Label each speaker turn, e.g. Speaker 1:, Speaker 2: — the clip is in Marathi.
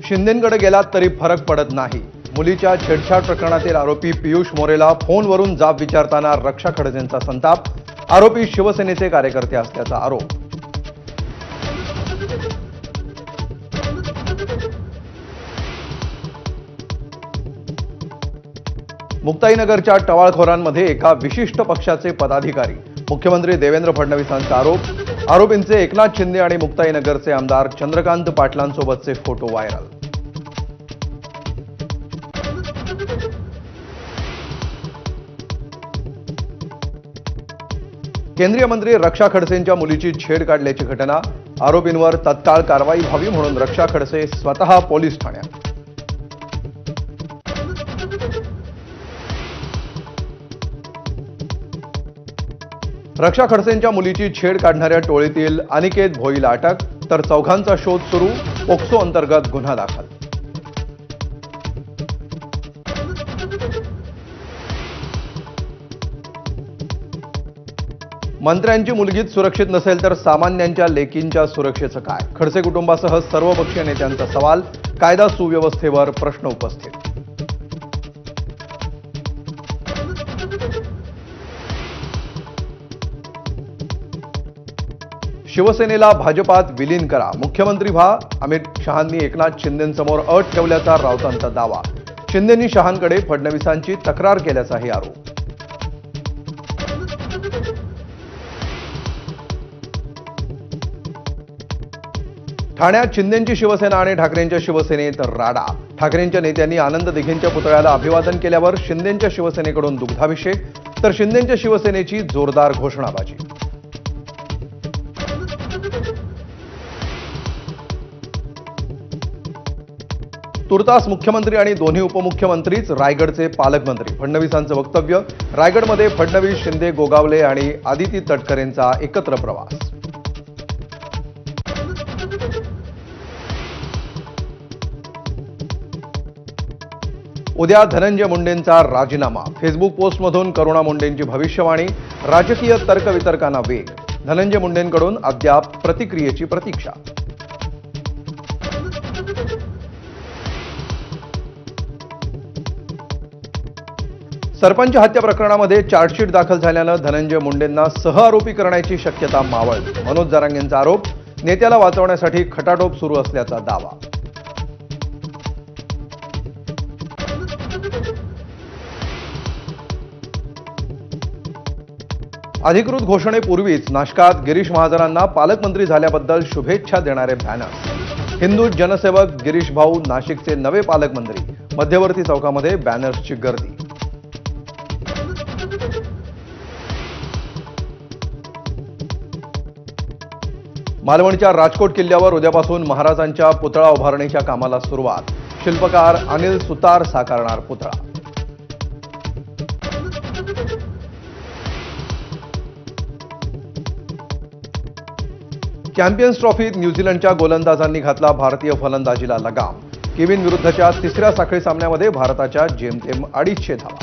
Speaker 1: शिंदेंकडे गेलात तरी फरक पडत नाही। मुलीच्या छेडछाड प्रकरणातील आरोपी पियुष मोरेला फोनवरून जाब विचारताना रक्षा खडसेंचा संताप। आरोपी शिवसेनेचे कार्यकर्ते असल्याचा आरोप। मुक्ताईनगरच्या टवाळखोरांमध्ये एका विशिष्ट पक्षाचे पदाधिकारी। मुख्यमंत्री देवेंद्र फडणवीसांचा आरोप। आरोपींचे एकनाथ शिंदे आणि मुक्ताईनगरचे आमदार चंद्रकांत पाटलांसोबतचे फोटो व्हायरल। केंद्रीय मंत्री रक्षा खडसेंच्या मुलीची छेड काढल्याची घटना। आरोपींवर तत्काळ कारवाई व्हावी म्हणून रक्षा खडसे स्वतः पोलीस ठाण्यात। रक्षा खडसेंच्या मुलीची छेड काढणाऱ्या टोळीतील अनिकेत भोईला अटक, तर चौघांचा शोध सुरू। पोक्सो अंतर्गत गुन्हा दाखल। मंत्र्यांची मुलगीच सुरक्षित नसेल तर सामान्यांच्या लेकींच्या सुरक्षेचं काय? खडसे कुटुंबासह सर्वपक्षीय नेत्यांचा सवाल। कायदा सुव्यवस्थेवर प्रश्न उपस्थित। शिवसेनेला भाजपात विलीन करा, मुख्यमंत्री व्हा। अमित शहांनी एकनाथ शिंदेंसमोर अट ठेवल्याचा राऊतांचा दावा। शिंदेंनी शहांकडे फडणवीसांची तक्रार केल्याचाही आरोप। ठाण्यात शिंदेंची शिवसेना आणि ठाकरेंच्या शिवसेनेत राडा। ठाकरेंच्या नेत्यांनी आनंद दिघेंच्या पुतळ्याला अभिवादन केल्यावर शिंदेंच्या शिवसेनेकडून दुग्धाभिषेक, तर शिंदेंच्या शिवसेनेची जोरदार घोषणाबाजी। तुर्तास मुख्यमंत्री आणि दोन्ही उपमुख्यमंत्रीच रायगडचे पालकमंत्री। फडणवीसांचं वक्तव्य। रायगडमध्ये फडणवीस, शिंदे, गोगावले आणि आदिती तटकरेंचा एकत्र प्रवास। उद्या धनंजय मुंडेंचा राजीनामा। फेसबुक पोस्टमधून करुणा मुंडेंची भविष्यवाणी। राजकीय तर्कवितर्कांना वेग। धनंजय मुंडेंकडून अद्याप प्रतिक्रियेची प्रतीक्षा। सरपंच हत्या प्रकरणामध्ये चार्जशीट दाखल झाल्यानं धनंजय मुंडेंना सहआरोपी करण्याची शक्यता मावळली। मनोज जरांगेंचा आरोप। नेत्याला वाचवण्यासाठी खटाटोप सुरू असल्याचा दावा। अधिकृत घोषणेपूर्वीच नाशकात गिरीश महाजनांना पालकमंत्री झाल्याबद्दल शुभेच्छा देणारे बॅनर्स। हिंदू जनसेवक गिरीश भाऊ नाशिकचे नवे पालकमंत्री। मध्यवर्ती चौकामध्ये बॅनर्सची गर्दी। मालवणच्या राजकोट किल्ल्यावर उद्यापासून महाराजांच्या पुतळा उभारणीच्या कामाला सुरुवात। शिल्पकार अनिल सुतार साकारणार पुतळा। चॅम्पियन्स ट्रॉफीत न्यूझीलंडच्या गोलंदाजांनी घातला भारतीय फलंदाजीला लगाम। केविन विरुद्धच्या तिसऱ्या साखळी सामन्यामध्ये भारताच्या जेमतेम 250 धावा।